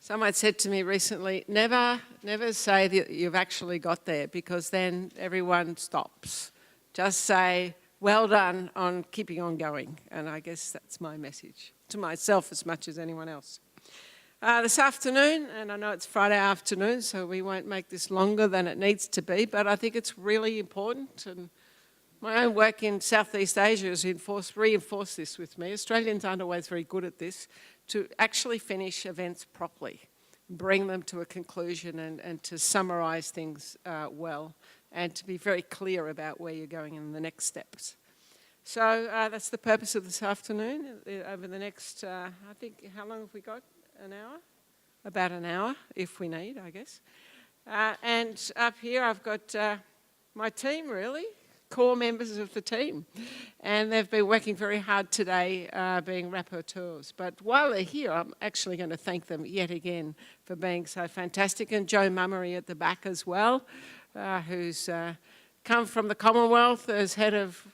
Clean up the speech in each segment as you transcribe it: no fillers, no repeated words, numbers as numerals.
Someone said to me recently, never say that you've actually got there, because then everyone stops. Just say, well done on keeping on going. And I guess that's my message to myself as much as anyone else. This afternoon, and I know it's Friday afternoon, so we won't make this longer than it needs to be, but I think it's really important, and my own work in Southeast Asia has reinforced this with me. Australians aren't always very good at this, to actually finish events properly, bring them to a conclusion and to summarise things well, and to be very clear about where you're going in the next steps. So that's the purpose of this afternoon. Over the next, I think, how long have we got? An hour? About an hour, if we need, I guess. And up here I've got my team, really, core members of the team. And they've been working very hard today being rapporteurs. But while they're here, I'm actually going to thank them yet again for being so fantastic. And Joe Mummery at the back as well, who's come from the Commonwealth as head of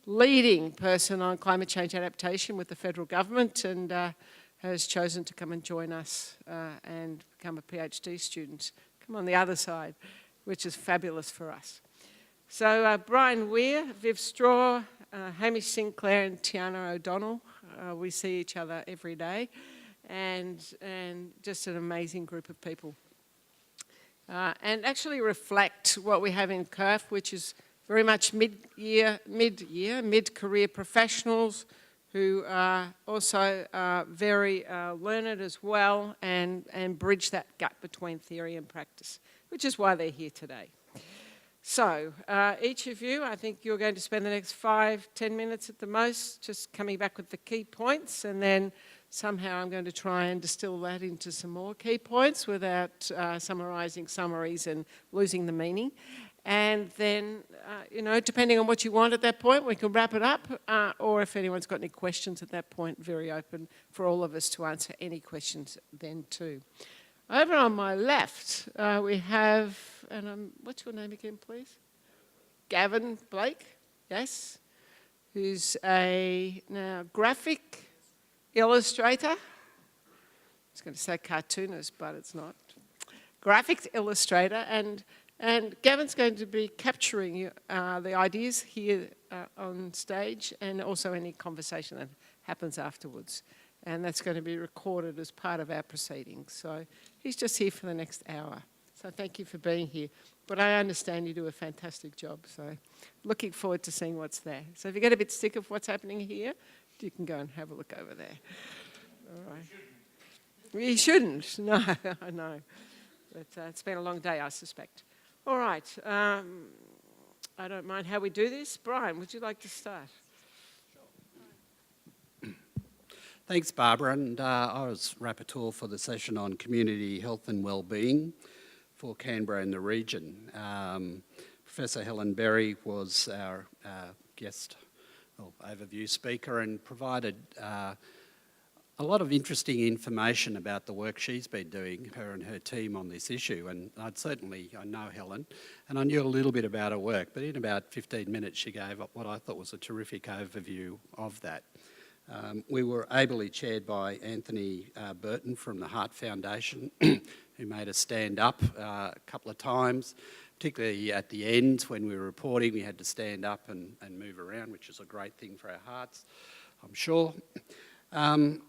leading person on climate change adaptation with the federal government, and has chosen to come and join us and become a PhD student. Come on the other side, which is fabulous for us. So Brian Weir, Viv Straw, Hamish Sinclair and Tiana O'Donnell, we see each other every day, and just an amazing group of people. And actually reflect what we have in CURF, which is very much mid-career professionals who are also very learned as well, and bridge that gap between theory and practice, which is why they're here today. So each of you, I think you're going to spend the next 5-10 minutes at the most just coming back with the key points, and then somehow I'm going to try and distill that into some more key points without summarising summaries and losing the meaning. And then, you know, depending on what you want at that point, we can wrap it up, or if anyone's got any questions at that point, very open for all of us to answer any questions then too. Over on my left, we have, and what's your name again, please? Gavin Blake, yes, who's a graphic illustrator. I was going to say cartoonist, but it's not. Graphic illustrator, and Gavin's going to be capturing the ideas here on stage, and also any conversation that happens afterwards. And that's going to be recorded as part of our proceedings. So he's just here for the next hour. So thank you for being here. But I understand you do a fantastic job, so looking forward to seeing what's there. So if you get a bit sick of what's happening here, you can go and have a look over there. All right. You shouldn't. No, I know. But it's been a long day, I suspect. All right, I don't mind how we do this. Brian, would you like to start? Sure. Thanks, Barbara, and I was rapporteur for the session on community health and wellbeing for Canberra and the region. Professor Helen Berry was our guest overview speaker and provided a lot of interesting information about the work she's been doing, her and her team, on this issue. And I know Helen, and I knew a little bit about her work, but in about 15 minutes she gave up what I thought was a terrific overview of that. We were ably chaired by Anthony Burton from the Heart Foundation, who made us stand up a couple of times, particularly at the end when we were reporting. We had to stand up and move around, which is a great thing for our hearts, I'm sure. Helen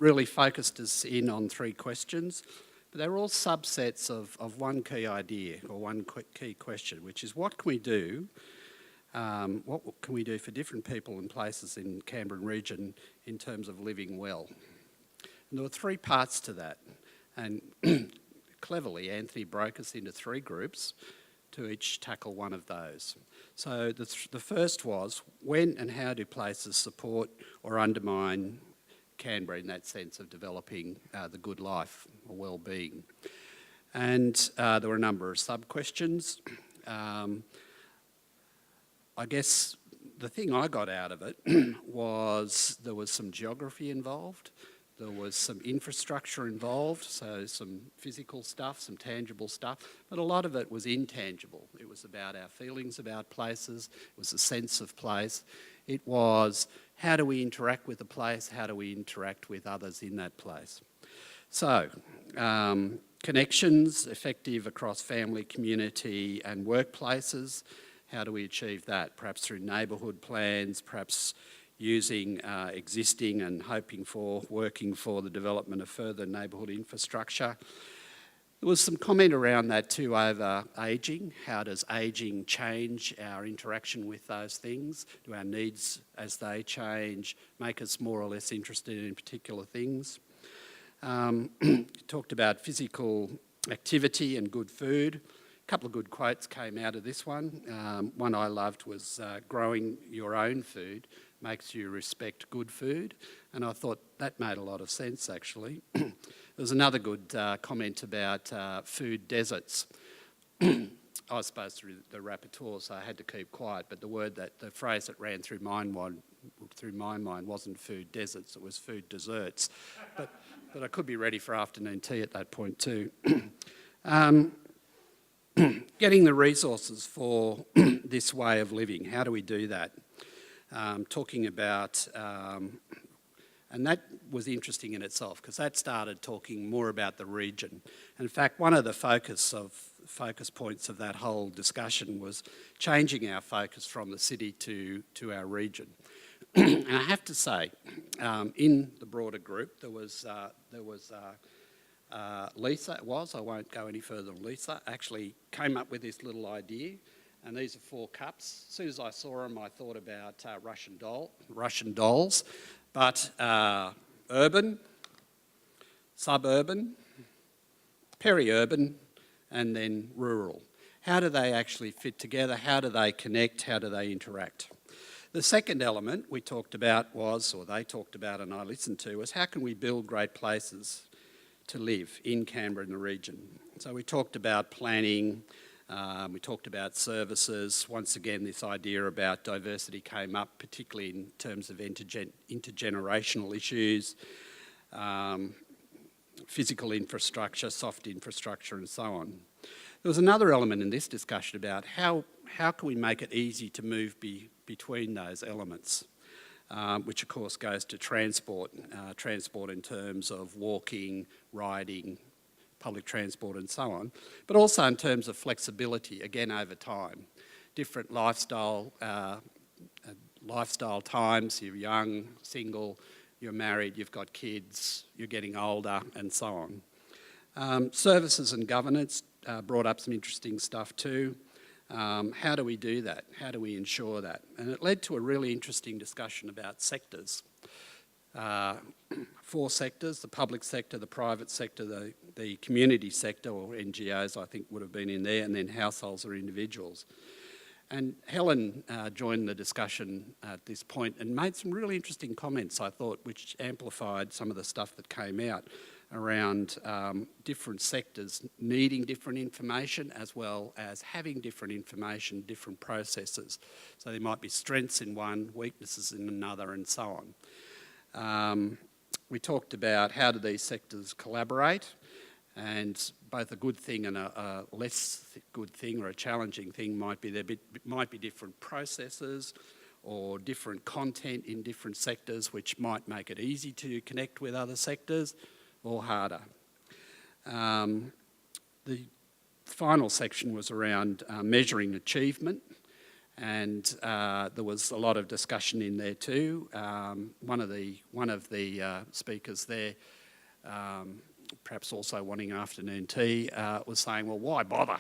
really focused us in on 3 questions, but they're all subsets of one key idea or one key question, which is what can we do for different people and places in Canberra and region in terms of living well? And there were 3 parts to that, and cleverly Anthony broke us into 3 groups to each tackle one of those. So the first was, when and how do places support or undermine Canberra in that sense of developing the good life or well-being? And there were a number of sub-questions. I guess the thing I got out of it was there was some geography involved. There was some infrastructure involved, so some physical stuff, some tangible stuff, but a lot of it was intangible. It was about our feelings about places, it was a sense of place. It was, how do we interact with the place, how do we interact with others in that place? So, connections, effective across family, community and workplaces. How do we achieve that? Perhaps through neighbourhood plans, perhaps using existing and working for the development of further neighbourhood infrastructure. There was some comment around that too over ageing. How does ageing change our interaction with those things? Do our needs as they change make us more or less interested in particular things? Talked about physical activity and good food. A couple of good quotes came out of this one. One I loved was growing your own food makes you respect good food, and I thought that made a lot of sense actually. There was another good comment about food deserts. I was supposed to read the rapporteur, so I had to keep quiet, but the phrase that ran through my mind wasn't food deserts, it was food desserts. But I could be ready for afternoon tea at that point too. Getting the resources for this way of living, how do we do that? Talking about, and that was interesting in itself because that started talking more about the region. In fact, one of the focus points of that whole discussion was changing our focus from the city to our region. And I have to say, in the broader group, there was Lisa, I won't go any further than Lisa, actually came up with this little idea. And these are 4 cups. As soon as I saw them, I thought about Russian dolls, but urban, suburban, peri-urban, and then rural. How do they actually fit together? How do they connect? How do they interact? The second element we talked about they talked about and I listened to, was how can we build great places to live in Canberra and the region? So we talked about planning, we talked about services. Once again, this idea about diversity came up, particularly in terms of intergenerational issues, physical infrastructure, soft infrastructure and so on. There was another element in this discussion about how can we make it easy to move between those elements, which of course goes to transport in terms of walking, riding, public transport and so on, but also in terms of flexibility, again over time. Different lifestyle times, you're young, single, you're married, you've got kids, you're getting older and so on. Services and governance brought up some interesting stuff too. How do we do that? How do we ensure that? And it led to a really interesting discussion about sectors. 4 sectors, the public sector, the private sector, the community sector, or NGOs I think would have been in there, and then households or individuals. And Helen joined the discussion at this point and made some really interesting comments, I thought, which amplified some of the stuff that came out around different sectors needing different information as well as having different information, different processes. So there might be strengths in one, weaknesses in another and so on. We talked about how do these sectors collaborate, and both a good thing and a less good thing or a challenging thing might be different processes or different content in different sectors which might make it easy to connect with other sectors or harder. The final section was around measuring achievement, and there was a lot of discussion in there too. One of the speakers there, perhaps also wanting afternoon tea, was saying, well, why bother?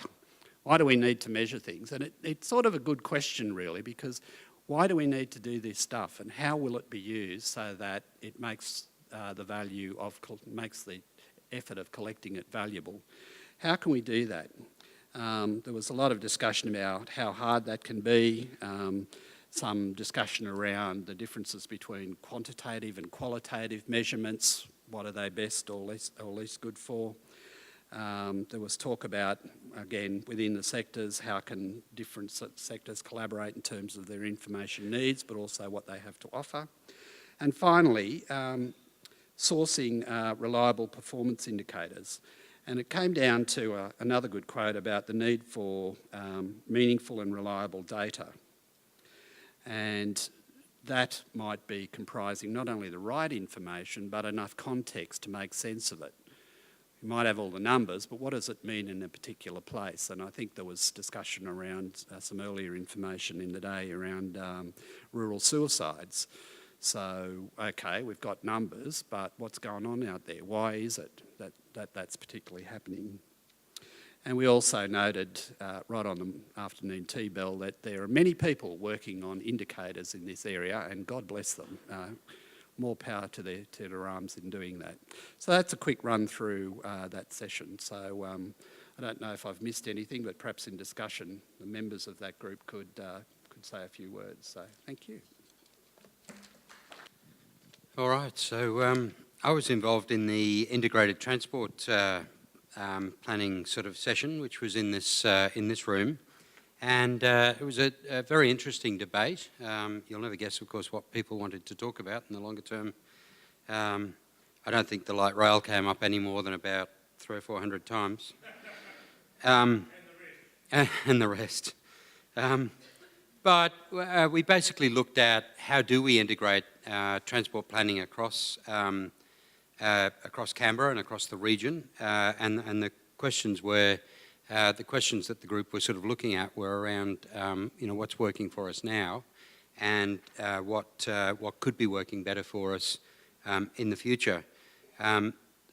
Why do we need to measure things? And it's sort of a good question really, because why do we need to do this stuff, and how will it be used so that it makes makes the effort of collecting it valuable? How can we do that? There was a lot of discussion about how hard that can be, some discussion around the differences between quantitative and qualitative measurements. What are they best or least good for? There was talk about, again, within the sectors, how can different sectors collaborate in terms of their information needs, but also what they have to offer. And finally, sourcing reliable performance indicators. And it came down to another good quote about the need for meaningful and reliable data. And that might be comprising not only the right information, but enough context to make sense of it. you might have all the numbers, but what does it mean in a particular place? And I think there was discussion around some earlier information in the day around rural suicides. So, okay, we've got numbers, but what's going on out there? Why is it that's particularly happening? And we also noted right on the afternoon tea bell that there are many people working on indicators in this area, and God bless them. More power to their arms in doing that. So that's a quick run through that session. So I don't know if I've missed anything, but perhaps in discussion, the members of that group could say a few words. So thank you. All right, so I was involved in the integrated transport planning sort of session, which was in this room, and it was a very interesting debate. You'll never guess, of course, what people wanted to talk about in the longer term. I don't think the light rail came up any more than about 300 or 400 times. And the rest. But we basically looked at how do we integrate transport planning across Canberra and across the region, and the questions were the questions that the group was sort of looking at were around what's working for us now, and what could be working better for us in the future.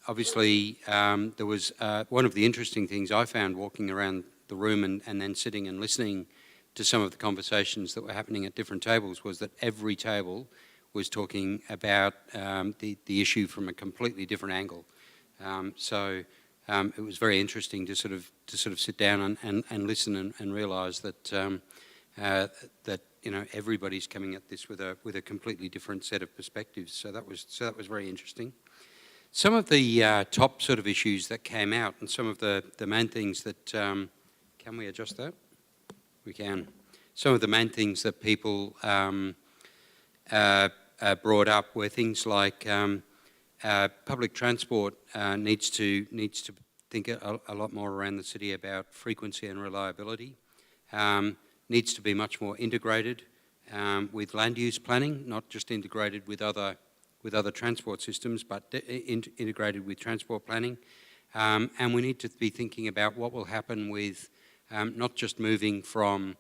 Obviously, there was one of the interesting things I found walking around the room and then sitting and listening to some of the conversations that were happening at different tables was that every table was talking about the issue from a completely different angle. So it was very interesting to sort of sit down and listen and realise that everybody's coming at this with a completely different set of perspectives. So that was very interesting. Some of the top sort of issues that came out, and some of the main things that can we adjust that? We can. Some of the main things that people brought up were things like public transport needs to think a lot more around the city about frequency and reliability. Needs to be much more integrated with land use planning, not just integrated with other transport systems, but integrated with transport planning. And we need to be thinking about what will happen with not just moving from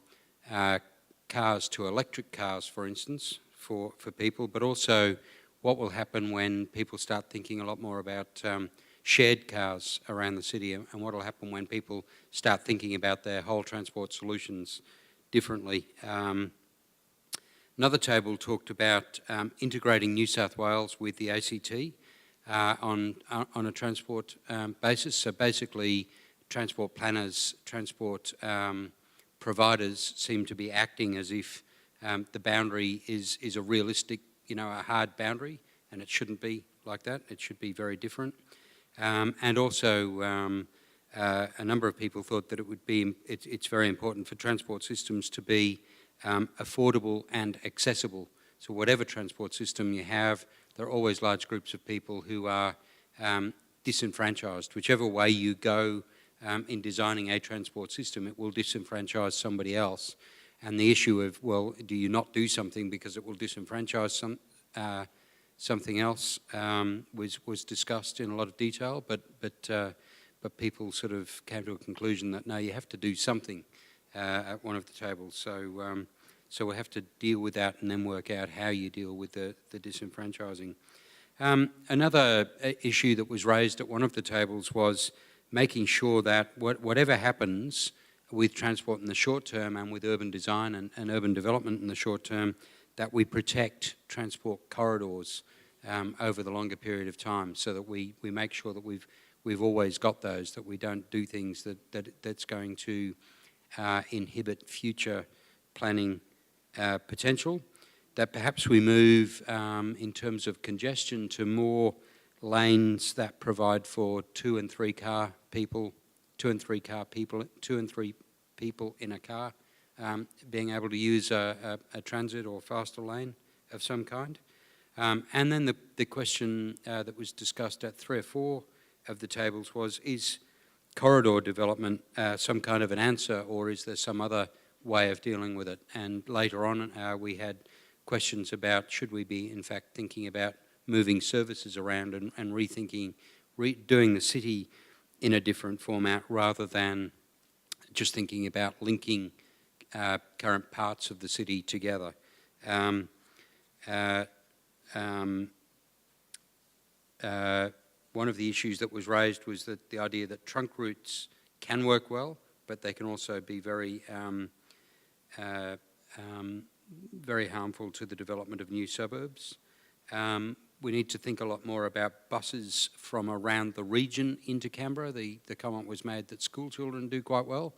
cars to electric cars, for instance, for people, but also what will happen when people start thinking a lot more about shared cars around the city, and what will happen when people start thinking about their whole transport solutions differently. Another table talked about integrating New South Wales with the ACT on a transport basis. So basically, transport planners, transport providers seem to be acting as if the boundary is a realistic, a hard boundary, and it shouldn't be like that. It should be very different. And also, a number of people thought that it's very important for transport systems to be affordable and accessible. So whatever transport system you have, there are always large groups of people who are disenfranchised. Whichever way you go in designing a transport system, it will disenfranchise somebody else. And the issue of, well, do you not do something because it will disenfranchise something else was discussed in a lot of detail, but people sort of came to a conclusion that no, you have to do something at one of the tables. So we have to deal with that and then work out how you deal with the disenfranchising. Another issue that was raised at one of the tables was making sure that whatever happens with transport in the short term and with urban design and urban development in the short term, that we protect transport corridors over the longer period of time, so that we make sure that we've always got those, that we don't do things that's going to inhibit future planning potential, that perhaps we move in terms of congestion to more lanes that provide for two and three people in a car being able to use a transit or faster lane of some kind. And then the question that was discussed at 3 or 4 of the tables was, is corridor development some kind of an answer, or is there some other way of dealing with it? And later on we had questions about, should we be in fact thinking about moving services around and rethinking doing the city in a different format rather than just thinking about linking current parts of the city together. One of the issues that was raised was that the idea that trunk routes can work well, but they can also be very very harmful to the development of new suburbs. We need to think a lot more about buses from around the region into Canberra. The comment was made that school children do quite well,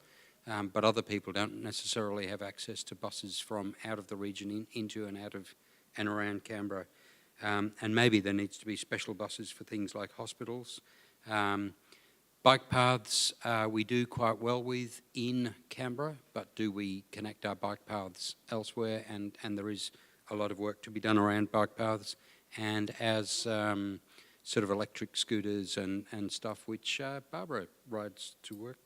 but other people don't necessarily have access to buses from out of the region into and out of and around Canberra. And maybe there needs to be special buses for things like hospitals. Bike paths we do quite well with in Canberra, but do we connect our bike paths elsewhere? And there is a lot of work to be done around bike paths. And as sort of electric scooters and stuff, which Barbara rides to work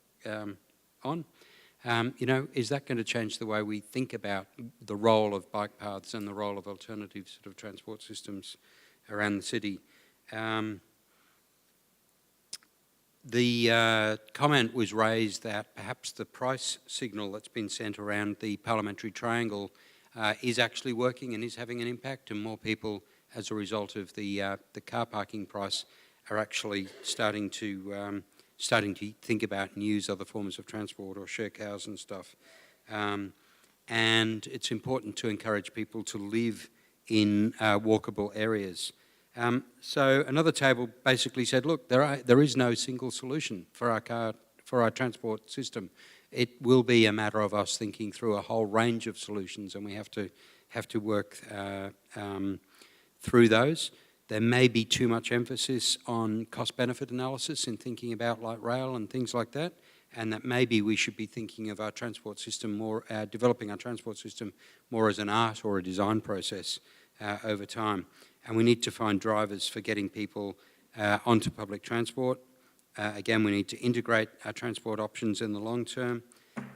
on, you know, is that going to change the way we think about the role of bike paths and the role of alternative sort of transport systems around the city? The comment was raised that perhaps the price signal that's been sent around the parliamentary triangle is actually working and is having an impact, and more people, as a result of the car parking price, are actually starting to think about and use other forms of transport or share cars and stuff. And it's important to encourage people to live in walkable areas. So another table basically said, look, there is no single solution for our transport system. It will be a matter of us thinking through a whole range of solutions, and we have to work through those. There may be too much emphasis on cost-benefit analysis in thinking about light rail and things like that, and that maybe we should be thinking of our transport system more, developing our transport system more as an art or a design process over time. And we need to find drivers for getting people onto public transport. Again, we need to integrate our transport options in the long term,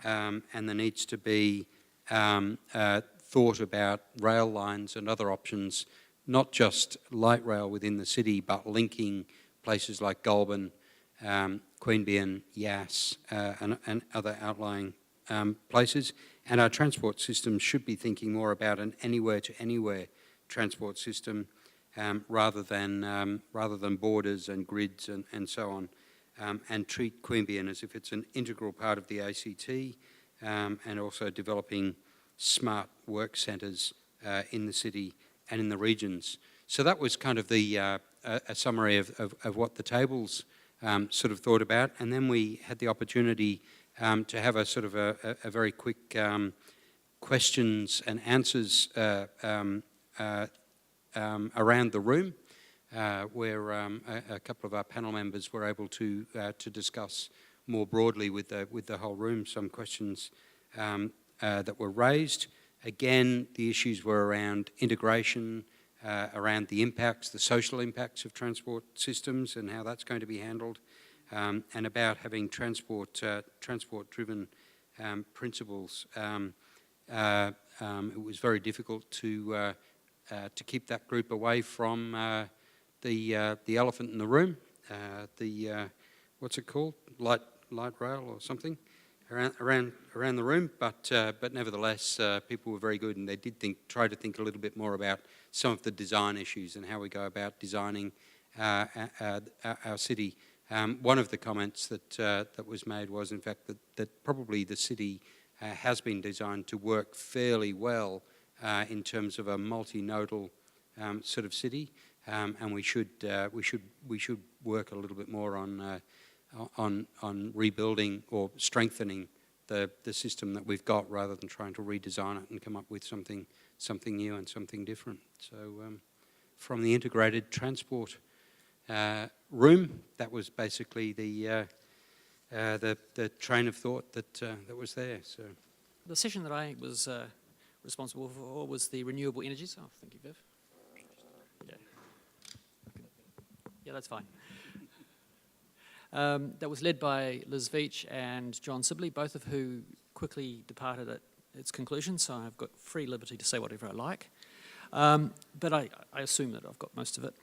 and there needs to be thought about rail lines and other options, not just light rail within the city, but linking places like Goulburn, Queanbeyan, Yass, and other outlying places. And our transport system should be thinking more about an anywhere-to-anywhere transport system rather than borders and grids and so on, and treat Queanbeyan as if it's an integral part of the ACT, and also developing smart work centres in the city and in the regions. So that was kind of the a summary of what the tables sort of thought about, and then we had the opportunity to have a sort of a very quick questions and answers around the room, where a couple of our panel members were able to discuss more broadly with the whole room some questions that were raised. Again, the issues were around integration, around the impacts, the social impacts of transport systems and how that's going to be handled, and about having transport-driven principles. It was very difficult to keep that group away from the elephant in the room, what's it called, light rail or something, around the room, but nevertheless, people were very good, and they did try to think a little bit more about some of the design issues and how we go about designing our city. One of the comments that was made was, in fact, that probably the city has been designed to work fairly well in terms of a multinodal sort of city, and we should work a little bit more on rebuilding or strengthening the system that we've got, rather than trying to redesign it and come up with something new and something different. So from the integrated transport room, that was basically the train of thought that was there. So the session that I was responsible for was the renewable energies. Oh, thank you, Viv. Yeah, that's fine. That was led by Liz Veach and John Sibley, both of who quickly departed at its conclusion, so I've got free liberty to say whatever I like. But I assume that I've got most of it.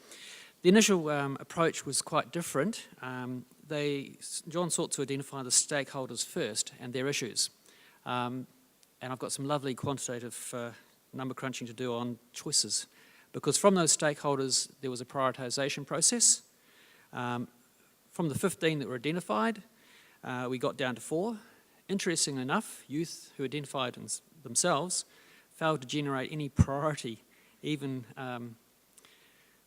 The initial approach was quite different. John sought to identify the stakeholders first and their issues. And I've got some lovely quantitative number crunching to do on choices, because from those stakeholders there was a prioritisation process. From the 15 that were identified, we got down to 4. Interestingly enough, youth who identified themselves failed to generate any priority, even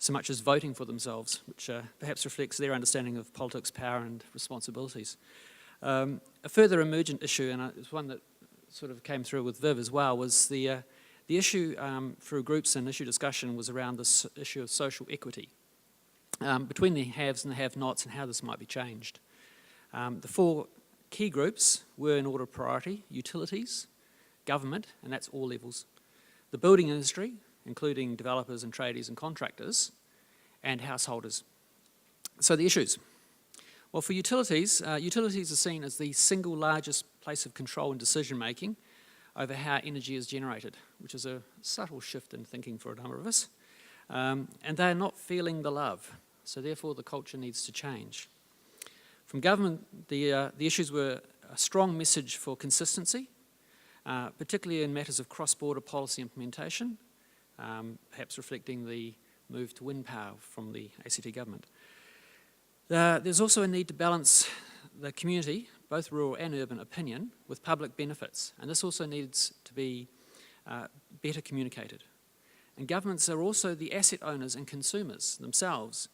so much as voting for themselves, which perhaps reflects their understanding of politics, power and responsibilities. A further emergent issue, and it's one that sort of came through with Viv as well, was the issue through groups and issue discussion was around this issue of social equity between the haves and the have-nots and how this might be changed. The 4 key groups were in order of priority: utilities, government, and that's all levels, the building industry, including developers and tradies and contractors, and householders. So the issues. Well, for utilities, utilities are seen as the single largest place of control and decision-making over how energy is generated, which is a subtle shift in thinking for a number of us. And they're not feeling the love, so therefore the culture needs to change. From government, the issues were a strong message for consistency, particularly in matters of cross-border policy implementation, perhaps reflecting the move to wind power from the ACT government. There's also a need to balance the community, both rural and urban, opinion with public benefits, and this also needs to be better communicated. And governments are also the asset owners and consumers themselves,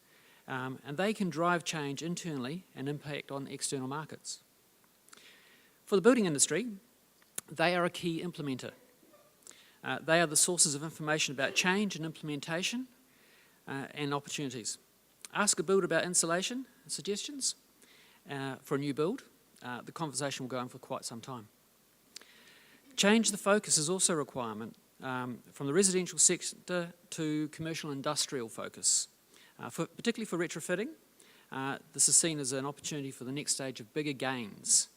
and they can drive change internally and impact on external markets. For the building industry, they are a key implementer. They are the sources of information about change and implementation and opportunities. Ask a builder about insulation and suggestions for a new build. The conversation will go on for quite some time. Change the focus is also a requirement from the residential sector to commercial industrial focus. Particularly for retrofitting, this is seen as an opportunity for the next stage of bigger gains.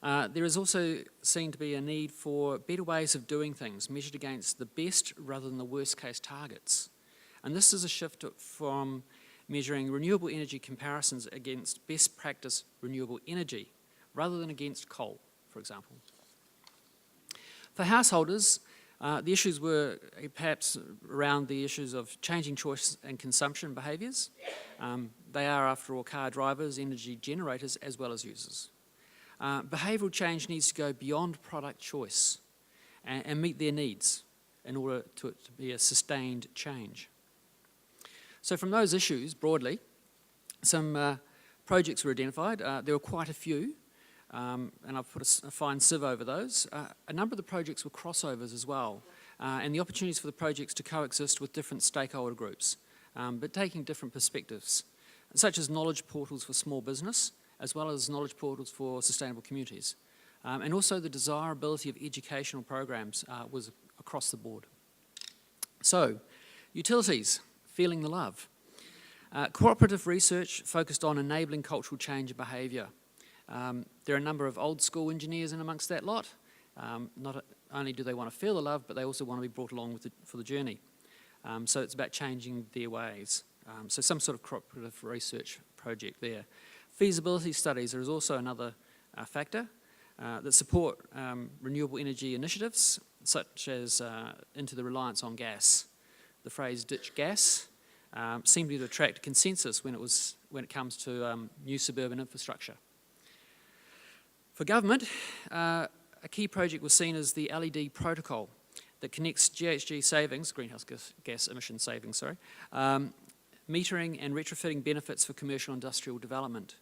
There is also seen to be a need for better ways of doing things, measured against the best rather than the worst case targets. And this is a shift from measuring renewable energy comparisons against best practice renewable energy, rather than against coal, for example. For householders, the issues were perhaps around the issues of changing choice and consumption behaviours. They are, after all, car drivers, energy generators, as well as users. Behavioural change needs to go beyond product choice and meet their needs in order to it to be a sustained change. So from those issues, broadly, some projects were identified. There were quite a few, and I've put a fine sieve over those. A number of the projects were crossovers as well, and the opportunities for the projects to coexist with different stakeholder groups, but taking different perspectives, such as knowledge portals for small business, as well as knowledge portals for sustainable communities. And also the desirability of educational programs was across the board. So, utilities, feeling the love. Cooperative research focused on enabling cultural change and behaviour. There are a number of old school engineers in amongst that lot. Not only do they want to feel the love, but they also want to be brought along for the journey. So it's about changing their ways. So some sort of cooperative research project there. Feasibility studies is also another factor that support renewable energy initiatives, such as into the reliance on gas. The phrase "ditch gas" seemed to attract consensus when it comes to new suburban infrastructure. For government, a key project was seen as the LED protocol that connects GHG savings, greenhouse gas emission savings, metering and retrofitting benefits for commercial industrial development.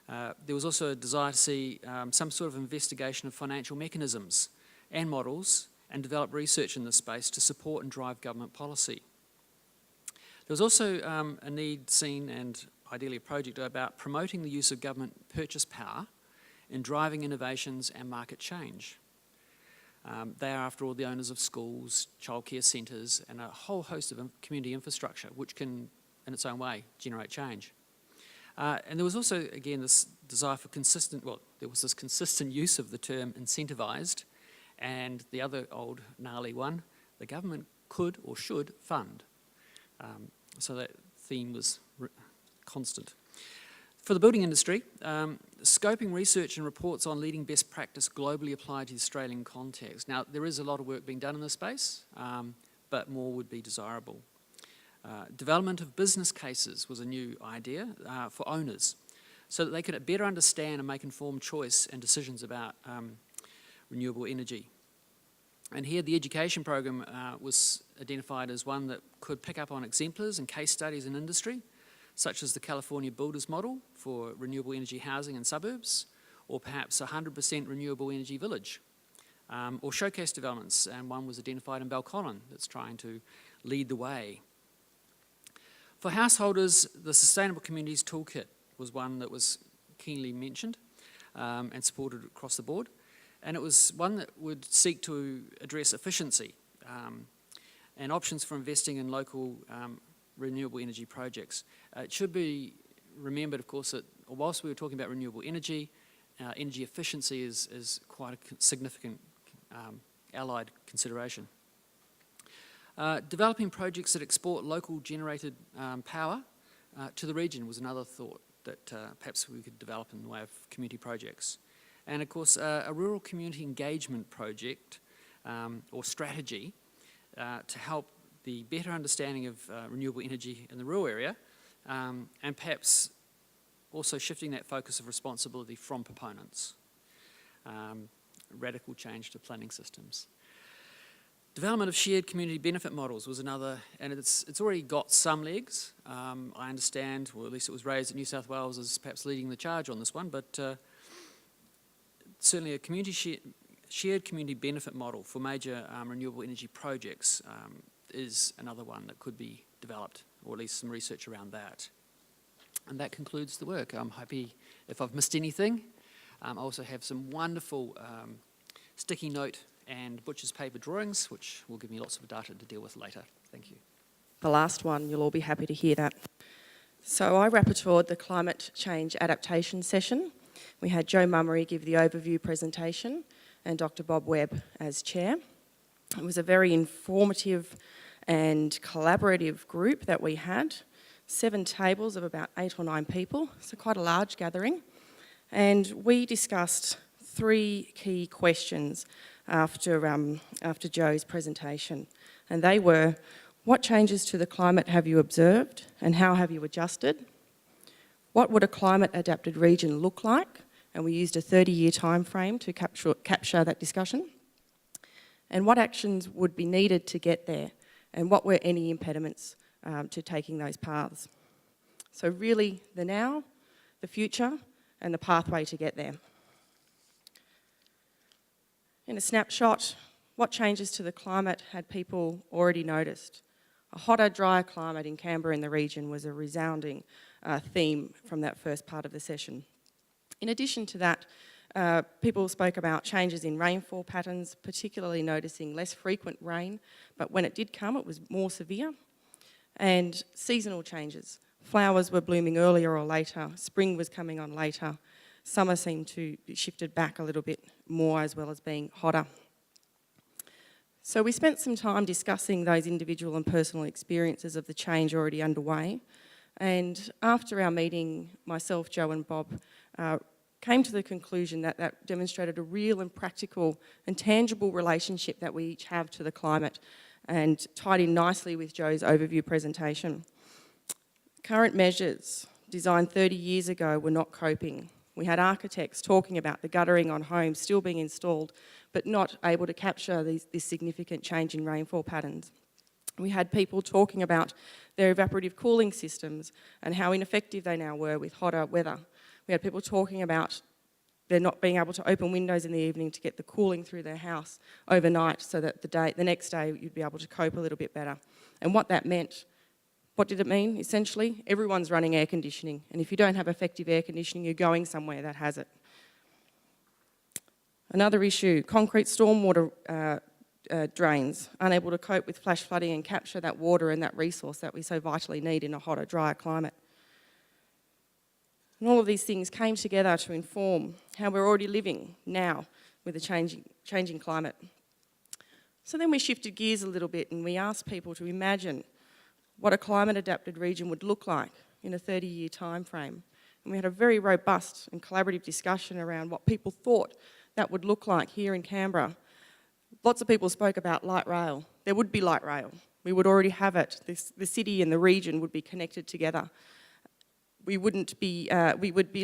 There was also a desire to see some sort of investigation of financial mechanisms and models and develop research in this space to support and drive government policy. There was also a need seen, and ideally a project, about promoting the use of government purchase power in driving innovations and market change. They are, after all, the owners of schools, childcare centres, and a whole host of community infrastructure, which can, in its own way, generate change. And there was also, again, this desire for there was this consistent use of the term incentivised, and the other old gnarly one, the government could or should fund. So that theme was constant. For the building industry, scoping research and reports on leading best practice globally applied to the Australian context. Now, there is a lot of work being done in this space, but more would be desirable. Development of business cases was a new idea for owners, so that they could better understand and make informed choice and decisions about renewable energy. And here the education program was identified as one that could pick up on exemplars and case studies in industry, such as the California Builders Model for renewable energy housing in suburbs, or perhaps a 100% renewable energy village, or showcase developments, and one was identified in Balconnen that's trying to lead the way. For householders, the Sustainable Communities Toolkit was one that was keenly mentioned and supported across the board, and it was one that would seek to address efficiency and options for investing in local renewable energy projects. It should be remembered, of course, that whilst we were talking about renewable energy, energy efficiency is quite a significant allied consideration. Developing projects that export local generated power to the region was another thought that perhaps we could develop in the way of community projects. And of course, a rural community engagement project or strategy to help the better understanding of renewable energy in the rural area, and perhaps also shifting that focus of responsibility from proponents. Radical change to planning systems. Development of shared community benefit models was another, and it's already got some legs. I understand, or at least it was raised that New South Wales is perhaps leading the charge on this one, but certainly a shared community benefit model for major renewable energy projects is another one that could be developed, or at least some research around that. And that concludes the work. I'm happy if I've missed anything. I also have some wonderful sticky note and butcher's paper drawings, which will give me lots of data to deal with later. Thank you. The last one, you'll all be happy to hear that. So I rapporteured the climate change adaptation session. We had Joe Mummery give the overview presentation and Dr. Bob Webb as chair. It was a very informative and collaborative group that we had. 7 tables of about 8 or 9 people, so quite a large gathering. And we discussed 3 key questions after Joe's presentation. And they were, what changes to the climate have you observed and how have you adjusted? What would a climate adapted region look like? And we used a 30-year time frame to capture that discussion. And what actions would be needed to get there? And what were any impediments to taking those paths? So really, the now, the future, and the pathway to get there. In a snapshot, what changes to the climate had people already noticed? A hotter, drier climate in Canberra and the region was a resounding theme from that first part of the session. In addition to that, people spoke about changes in rainfall patterns, particularly noticing less frequent rain, but when it did come, it was more severe. And seasonal changes. Flowers were blooming earlier or later, spring was coming on later, summer seemed to be shifted back a little bit more as well as being hotter. So we spent some time discussing those individual and personal experiences of the change already underway. And after our meeting, myself, Joe and Bob came to the conclusion that that demonstrated a real and practical and tangible relationship that we each have to the climate, and tied in nicely with Joe's overview presentation. Current measures designed 30 years ago were not coping. We had architects talking about the guttering on homes still being installed, but not able to capture this significant change in rainfall patterns. We had people talking about their evaporative cooling systems and how ineffective they now were with hotter weather. We had people talking about they're not being able to open windows in the evening to get the cooling through their house overnight so that the next day you'd be able to cope a little bit better. And what that meant, what did it mean? Essentially, everyone's running air conditioning, and if you don't have effective air conditioning, you're going somewhere that has it. Another issue, concrete stormwater drains, unable to cope with flash flooding and capture that water and that resource that we so vitally need in a hotter, drier climate. And all of these things came together to inform how we're already living now with a changing climate. So then we shifted gears a little bit and we asked people to imagine what a climate-adapted region would look like in a 30-year time frame. And we had a very robust and collaborative discussion around what people thought that would look like here in Canberra. Lots of people spoke about light rail. There would be light rail. We would already have it. The city and the region would be connected together. We would be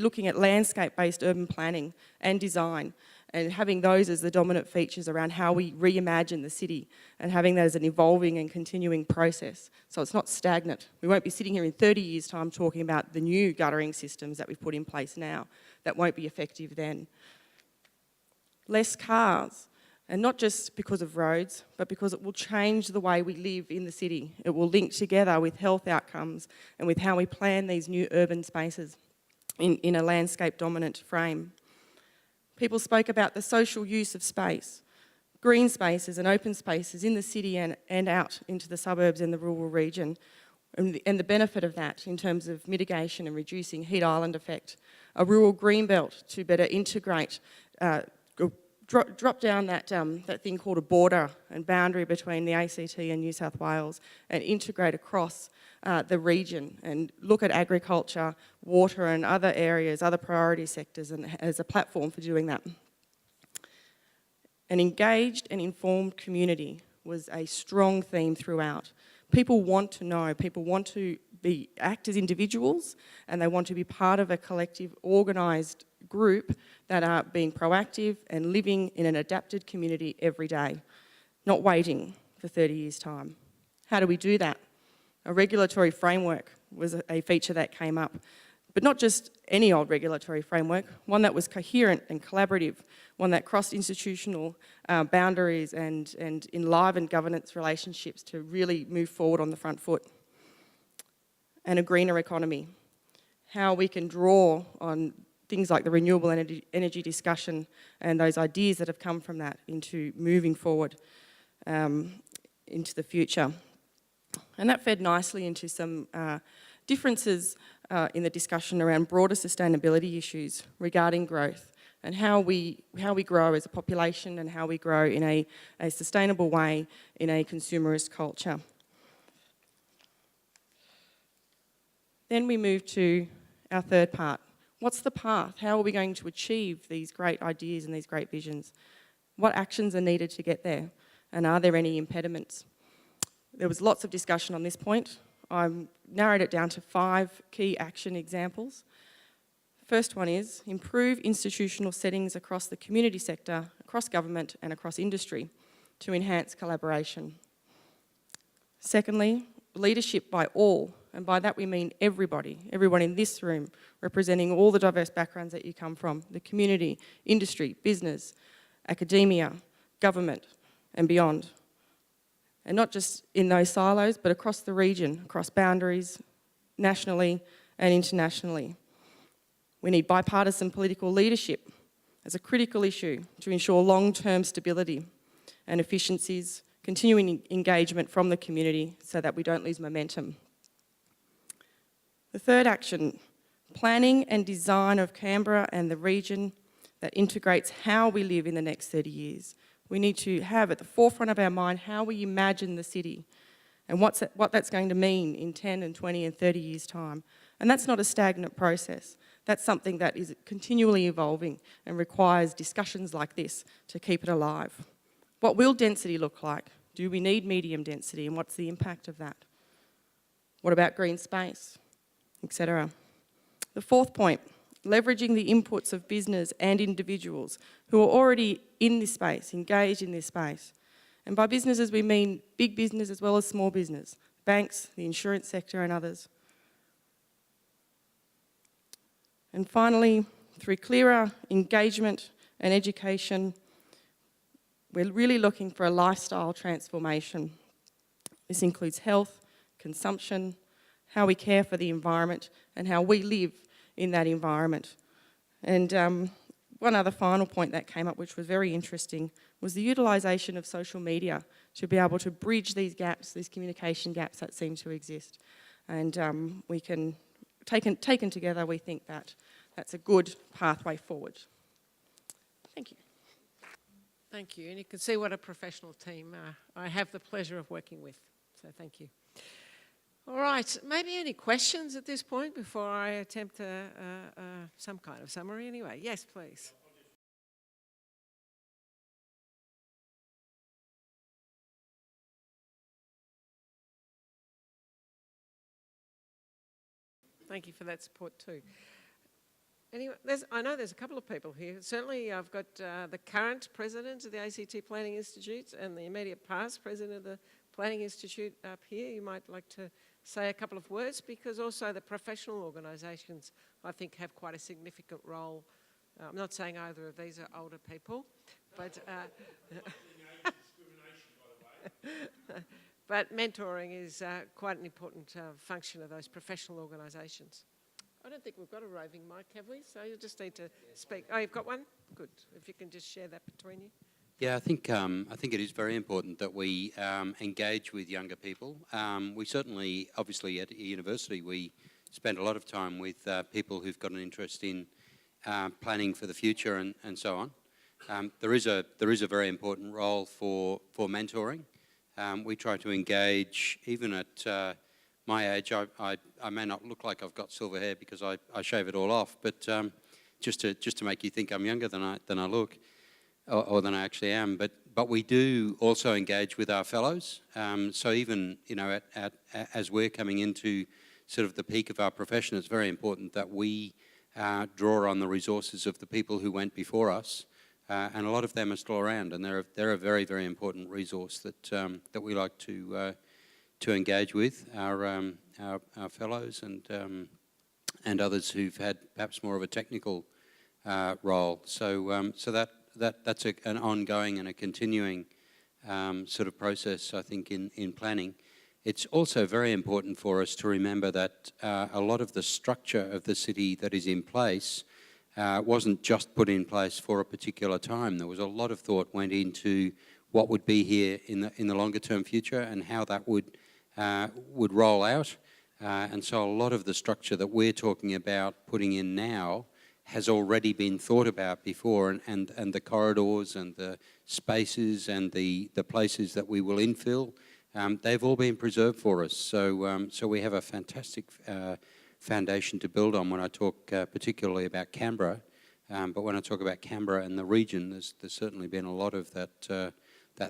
looking at landscape-based urban planning and design, and having those as the dominant features around how we reimagine the city, and having that as an evolving and continuing process. So it's not stagnant. We won't be sitting here in 30 years' time talking about the new guttering systems that we've put in place now. That won't be effective then. Less cars, and not just because of roads, but because it will change the way we live in the city. It will link together with health outcomes and with how we plan these new urban spaces in a landscape-dominant frame. People spoke about the social use of space, green spaces and open spaces in the city and out into the suburbs and the rural region, and the benefit of that in terms of mitigation and reducing heat island effect. A rural green belt to better integrate, drop down that thing called a border and boundary between the ACT and New South Wales, and integrate across the region and look at agriculture, water and other areas, other priority sectors, and as a platform for doing that. An engaged and informed community was a strong theme throughout. People want to know, people want to act as individuals, and they want to be part of a collective, organised group that are being proactive and living in an adapted community every day, not waiting for 30 years' time. How do we do that? A regulatory framework was a feature that came up, but not just any old regulatory framework, one that was coherent and collaborative, one that crossed institutional boundaries and enlivened governance relationships to really move forward on the front foot. And a greener economy, how we can draw on things like the renewable energy discussion and those ideas that have come from that into moving forward into the future. And that fed nicely into some differences in the discussion around broader sustainability issues regarding growth and how we grow as a population and how we grow in a sustainable way in a consumerist culture. Then we move to our third part. What's the path? How are we going to achieve these great ideas and these great visions? What actions are needed to get there? And are there any impediments? There was lots of discussion on this point. I've narrowed it down to 5 key action examples. The first one is improve institutional settings across the community sector, across government and across industry to enhance collaboration. Secondly, leadership by all, and by that we mean everybody, everyone in this room, representing all the diverse backgrounds that you come from, the community, industry, business, academia, government and beyond. And not just in those silos, but across the region, across boundaries, nationally and internationally. We need bipartisan political leadership as a critical issue to ensure long-term stability and efficiencies, continuing engagement from the community so that we don't lose momentum. The third action, planning and design of Canberra and the region that integrates how we live in the next 30 years. We need to have at the forefront of our mind how we imagine the city and what that's going to mean in 10 and 20 and 30 years' time. And that's not a stagnant process. That's something that is continually evolving and requires discussions like this to keep it alive. What will density look like? Do we need medium density, and what's the impact of that? What about green space, etc.? The fourth point, leveraging the inputs of business and individuals who are already in this space, engaged in this space. And by businesses we mean big business as well as small business, banks, the insurance sector and others. And finally, through clearer engagement and education, we're really looking for a lifestyle transformation. This includes health, consumption, how we care for the environment and how we live in that environment. And one other final point that came up, which was very interesting, was the utilisation of social media to be able to bridge these gaps, these communication gaps that seem to exist. And we can, taken together, we think that that's a good pathway forward. Thank you. Thank you. And you can see what a professional team I have the pleasure of working with. So thank you. All right, maybe any questions at this point before I attempt some kind of summary anyway? Yes, please. Thank you for that support too. Anyway, I know there's a couple of people here. Certainly I've got the current president of the ACT Planning Institute and the immediate past president of the Planning Institute up here. You might like to say a couple of words, because also the professional organisations, I think, have quite a significant role. I'm not saying either of these are older people, but but mentoring is quite an important function of those professional organisations. I don't think we've got a roving mic, have we? So you'll just need to speak. Oh, you've got one? Good. If you can just share that between you. Yeah, I think it is very important that we engage with younger people. We certainly, obviously, at a university, we spend a lot of time with people who've got an interest in planning for the future and so on. There is a very important role for mentoring. We try to engage, even at my age. I may not look like I've got silver hair because I shave it all off, but just to make you think I'm younger than I look. Or than I actually am, but we do also engage with our fellows. So even, you know, as we're coming into sort of the peak of our profession, it's very important that we draw on the resources of the people who went before us, and a lot of them are still around, and they're a very, very important resource that we like to engage with our fellows and others who've had perhaps more of a technical role. So that's an ongoing and a continuing sort of process, I think, in planning. It's also very important for us to remember that a lot of the structure of the city that is in place wasn't just put in place for a particular time. There was a lot of thought went into what would be here in the longer term future and how that would roll out. And so a lot of the structure that we're talking about putting in now has already been thought about before, and the corridors and the spaces and the places that we will infill, they've all been preserved for us. So we have a fantastic foundation to build on when I talk particularly about Canberra. But when I talk about Canberra and the region, there's certainly been a lot of that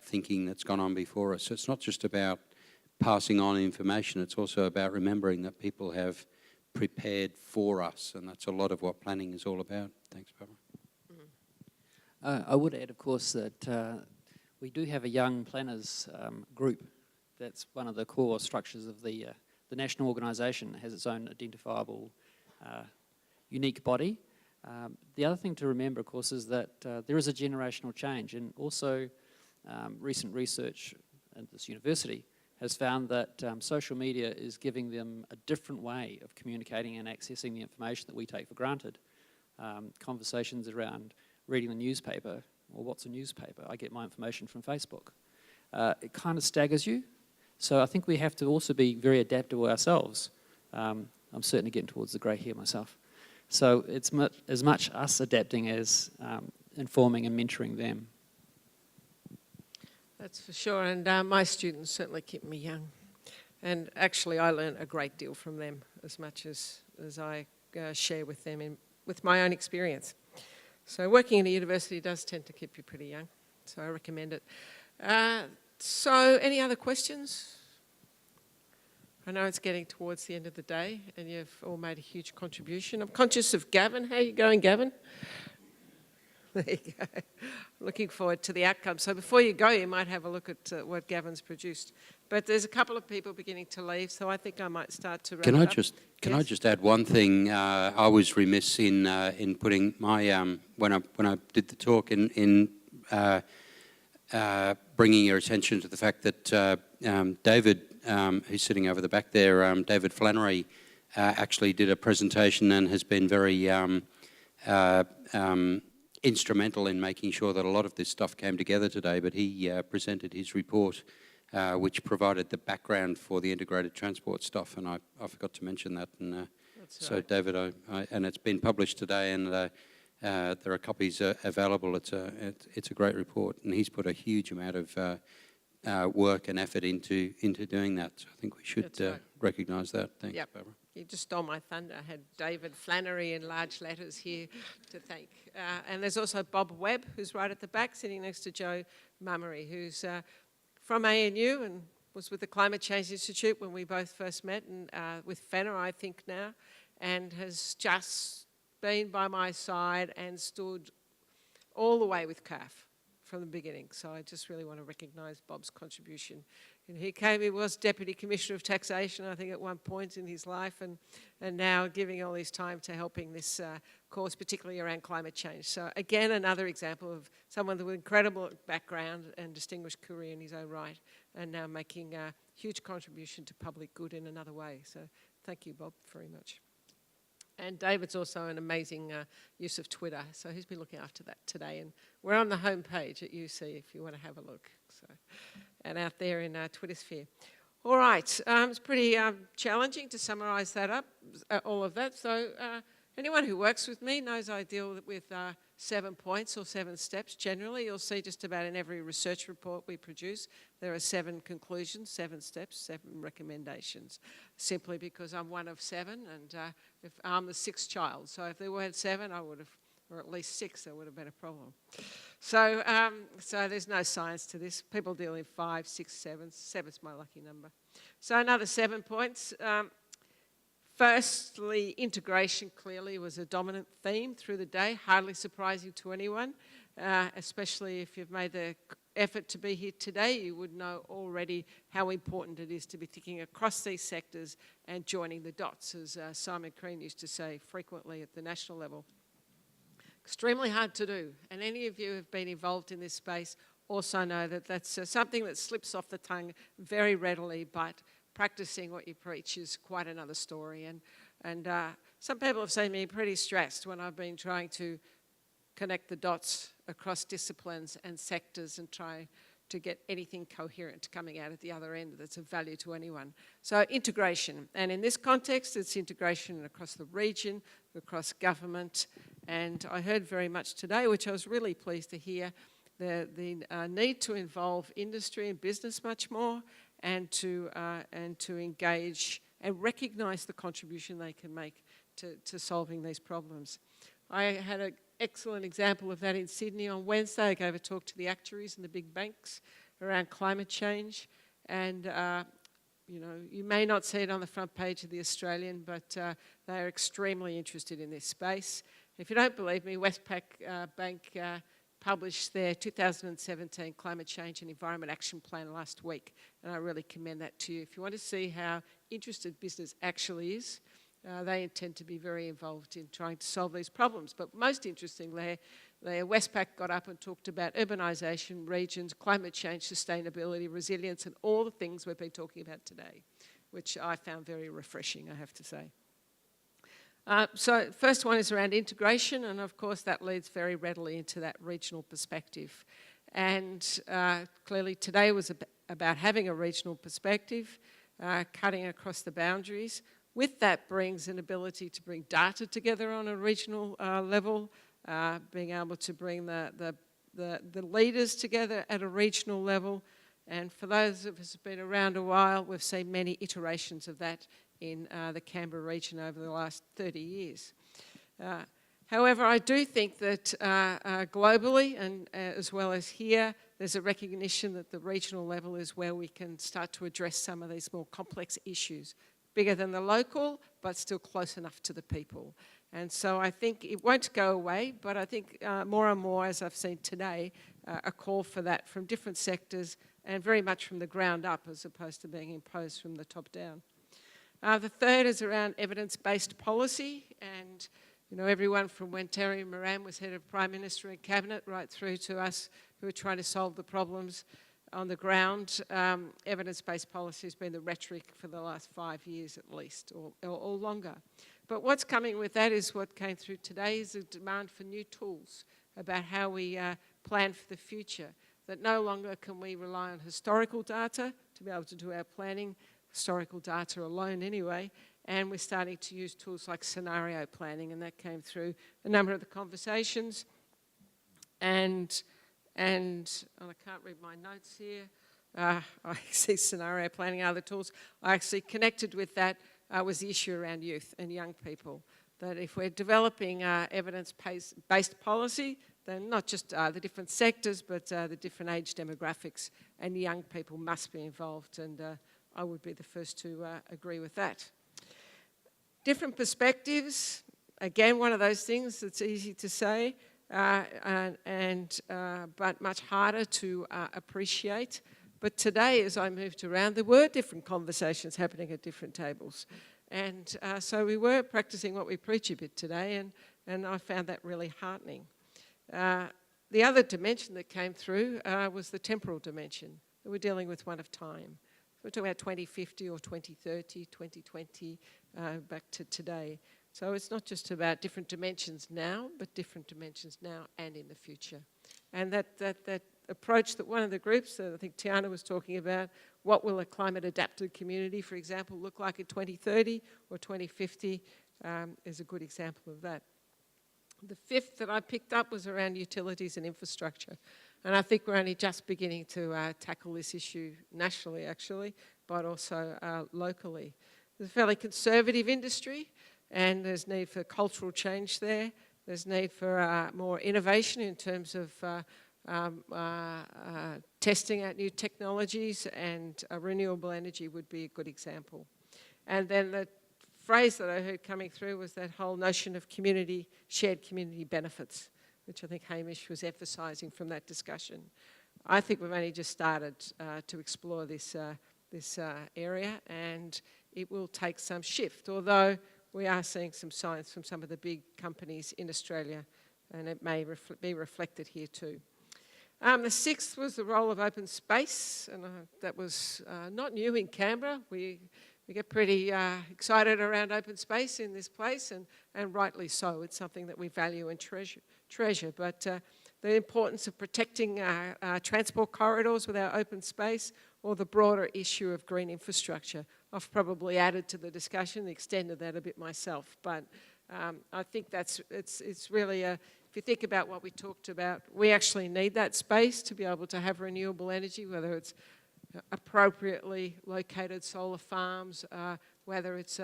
thinking that's gone on before us. So it's not just about passing on information, it's also about remembering that people have prepared for us, and that's a lot of what planning is all about. Thanks, Barbara. I would add, of course, that we do have a young planners group. That's one of the core structures of the national organisation. It has its own identifiable, unique body. The other thing to remember, of course, is that there is a generational change, and also recent research at this university has found that social media is giving them a different way of communicating and accessing the information that we take for granted. Conversations around reading the newspaper, or what's a newspaper? I get my information from Facebook. It kind of staggers you. So I think we have to also be very adaptable ourselves. I'm certainly getting towards the grey hair myself. So it's as much us adapting as informing and mentoring them. That's for sure, and my students certainly keep me young. And actually I learn a great deal from them, as much as I share with them with my own experience. So working in a university does tend to keep you pretty young, so I recommend it. So any other questions? I know it's getting towards the end of the day and you've all made a huge contribution. I'm conscious of Gavin. How are you going, Gavin? There you go. Looking forward to the outcome. So before you go, you might have a look at what Gavin's produced. But there's a couple of people beginning to leave, so I think I might start to wrap it up. Can I just add one thing? I was remiss in putting my when I did the talk in bringing your attention to the fact that David, who's sitting over the back there, David Flannery, actually did a presentation and has been very instrumental in making sure that a lot of this stuff came together today, but he presented his report, which provided the background for the integrated transport stuff, and I forgot to mention that. And so, right. David, and it's been published today, and there are copies available. It's a great report, and he's put a huge amount of work and effort into doing that. So I think we should That's right. recognise that. Thanks, Yep. Barbara. You just stole my thunder. I had David Flannery in large letters here to thank. And there's also Bob Webb, who's right at the back, sitting next to Joe Mummery, who's from ANU and was with the Climate Change Institute when we both first met, and with Fenner, I think now, and has just been by my side and stood all the way with CURF from the beginning. So I just really want to recognise Bob's contribution. And he was Deputy Commissioner of Taxation, I think, at one point in his life, and now giving all his time to helping this cause, particularly around climate change. So again, another example of someone with incredible background and distinguished career in his own right, and now making a huge contribution to public good in another way. So thank you, Bob, very much. And David's also an amazing use of Twitter, so he's been looking after that today. And we're on the homepage at UC if you want to have a look. So, and out there in Twitter sphere. All right, it's pretty challenging to summarise that up, all of that. So anyone who works with me knows I deal with 7 points or 7 steps generally. You'll see just about in every research report we produce, there are 7 conclusions, 7 steps, 7 recommendations, simply because I'm one of 7 and if I'm the 6th child. So if there weren't 7, I would have, or at least 6, there would have been a problem. So, so there's no science to this. People deal in 5, 6, 7. 7's my lucky number. So another 7 points. Firstly, integration clearly was a dominant theme through the day, hardly surprising to anyone, especially if you've made the effort to be here today. You would know already how important it is to be thinking across these sectors and joining the dots, as Simon Crean used to say frequently at the national level. Extremely hard to do, and any of you who have been involved in this space also know that that's something that slips off the tongue very readily, but practicing what you preach is quite another story. And some people have seen me pretty stressed when I've been trying to connect the dots across disciplines and sectors and try to get anything coherent coming out at the other end that's of value to anyone. So integration, and in this context, it's integration across the region, across government, and I heard very much today, which I was really pleased to hear, the need to involve industry and business much more, and to engage and recognise the contribution they can make to solving these problems. I had an excellent example of that in Sydney on Wednesday. I gave a talk to the actuaries and the big banks around climate change, and you know, you may not see it on the front page of the Australian, but they are extremely interested in this space. If you don't believe me, Westpac Bank published their 2017 Climate Change and Environment Action Plan last week, and I really commend that to you. If you want to see how interested business actually is, they intend to be very involved in trying to solve these problems. But most interestingly, Westpac got up and talked about urbanisation, regions, climate change, sustainability, resilience, and all the things we've been talking about today, which I found very refreshing, I have to say. So first one is around integration, and of course that leads very readily into that regional perspective. And clearly today was about having a regional perspective, cutting across the boundaries. With that brings an ability to bring data together on a regional level, being able to bring the leaders together at a regional level. And for those of us who've been around a while, we've seen many iterations of that in the Canberra region over the last 30 years. However, I do think that globally and as well as here, there's a recognition that the regional level is where we can start to address some of these more complex issues, bigger than the local, but still close enough to the people. And so I think it won't go away, but I think more and more, as I've seen today, a call for that from different sectors and very much from the ground up as opposed to being imposed from the top down. The third is around evidence-based policy, and you know, everyone from when Terry Moran was head of Prime Minister and Cabinet right through to us who are trying to solve the problems on the ground. Evidence-based policy has been the rhetoric for the last 5 years at least, or longer. But what's coming with that is what came through today is a demand for new tools about how we plan for the future, that no longer can we rely on historical data to be able to do our planning, historical data alone anyway, and we're starting to use tools like scenario planning, and that came through a number of the conversations. And I can't read my notes here. I see scenario planning, other tools. I actually connected with that was the issue around youth and young people. That if we're developing evidence-based policy, then not just the different sectors, but the different age demographics, and young people must be involved, and I would be the first to agree with that. Different perspectives, again, one of those things that's easy to say, but much harder to appreciate. But today, as I moved around, there were different conversations happening at different tables. And so we were practicing what we preach a bit today, and I found that really heartening. The other dimension that came through was the temporal dimension. We're dealing with one of time. We're talking about 2050 or 2030, 2020, back to today. So it's not just about different dimensions now, but different dimensions now and in the future. And that approach that one of the groups that I think Tiana was talking about, what will a climate adapted community, for example, look like in 2030 or 2050, is a good example of that. The fifth that I picked up was around utilities and infrastructure. And I think we're only just beginning to tackle this issue nationally, actually, but also locally. There's a fairly conservative industry, and there's need for cultural change there. There's need for more innovation in terms of testing out new technologies, and renewable energy would be a good example. And then the phrase that I heard coming through was that whole notion of shared community benefits, which I think Hamish was emphasising from that discussion. I think we've only just started to explore this area, and it will take some shift, although we are seeing some signs from some of the big companies in Australia, and it may be reflected here too. The sixth was the role of open space, and that was not new in Canberra. We get pretty excited around open space in this place, and rightly so. It's something that we value and treasure. But the importance of protecting transport corridors with our open space, or the broader issue of green infrastructure, I've probably added to the discussion, extended that a bit myself. But I think it's really if you think about what we talked about, we actually need that space to be able to have renewable energy, whether it's appropriately located solar farms, whether it's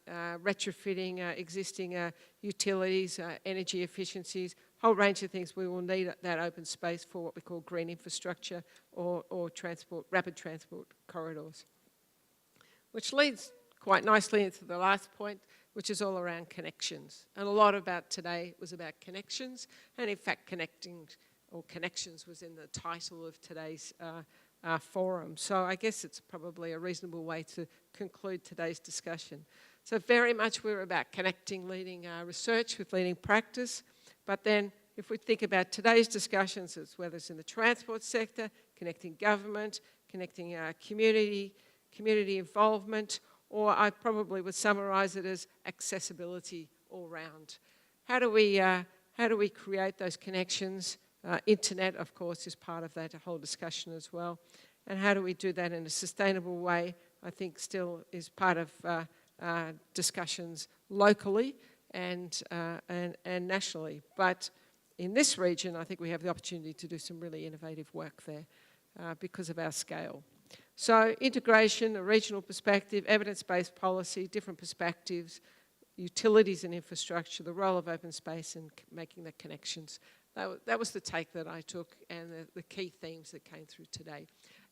retrofitting existing utilities, energy efficiencies, whole range of things. We will need that open space for what we call green infrastructure or rapid transport corridors. Which leads quite nicely into the last point, which is all around connections. And a lot about today was about connections, and in fact connections was in the title of today's forum. So I guess it's probably a reasonable way to conclude today's discussion. So very much we're about connecting leading research with leading practice, but then if we think about today's discussions, it's whether it's in the transport sector, connecting government, connecting community involvement, or I probably would summarise it as accessibility all round. How do we create those connections? Internet, of course, is part of that whole discussion as well. And how do we do that in a sustainable way, I think still is part of discussions locally and nationally. But in this region, I think we have the opportunity to do some really innovative work there because of our scale. So integration, a regional perspective, evidence-based policy, different perspectives, utilities and infrastructure, the role of open space and making the connections. That was the take that I took, and the key themes that came through today.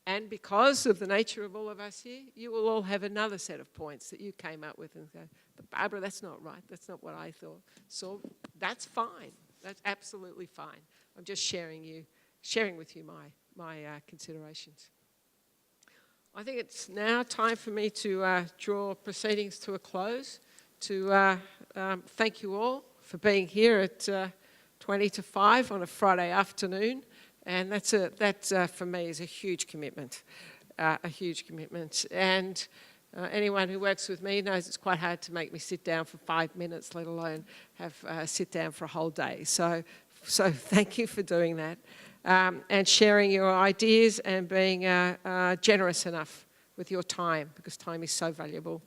And because of the nature of all of us here, you will all have another set of points that you came up with and go, but Barbara, that's not right. That's not what I thought. So that's fine. That's absolutely fine. I'm just sharing with you my considerations. I think it's now time for me to draw proceedings to a close, to thank you all for being here at 20 to 5 on a Friday afternoon, and that for me is a huge commitment, And anyone who works with me knows it's quite hard to make me sit down for 5 minutes, let alone have sit down for a whole day. So thank you for doing that. And sharing your ideas and being generous enough with your time, because time is so valuable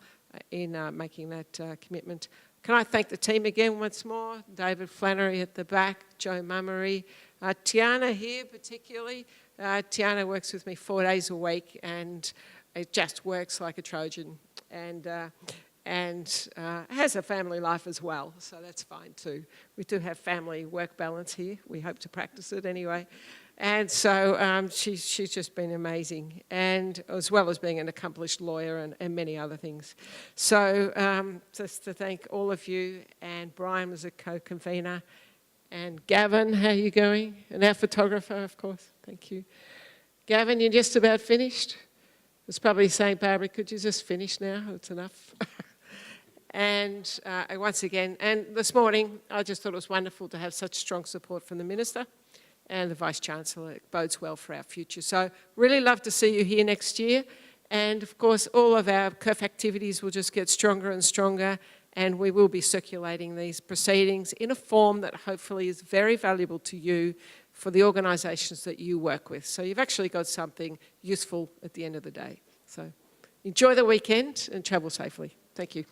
in making that commitment. Can I thank the team again once more? David Flannery at the back, Joe Mummery, Tiana here particularly, Tiana works with me 4 days a week, and it just works like a Trojan, and has a family life as well, so that's fine too. We do have family work balance here. We hope to practice it anyway. And so she's just been amazing, and as well as being an accomplished lawyer and many other things. So just to thank all of you, and Brian was a co-convener, and Gavin, how are you going? And our photographer, of course, thank you. Gavin, you're just about finished? I was probably saying, Barbara, could you just finish now? It's enough. And once again, and this morning, I just thought it was wonderful to have such strong support from the Minister and the Vice-Chancellor. It bodes well for our future. So really love to see you here next year. And of course, all of our CURF activities will just get stronger and stronger, and we will be circulating these proceedings in a form that hopefully is very valuable to you for the organisations that you work with. So you've actually got something useful at the end of the day. So enjoy the weekend and travel safely. Thank you.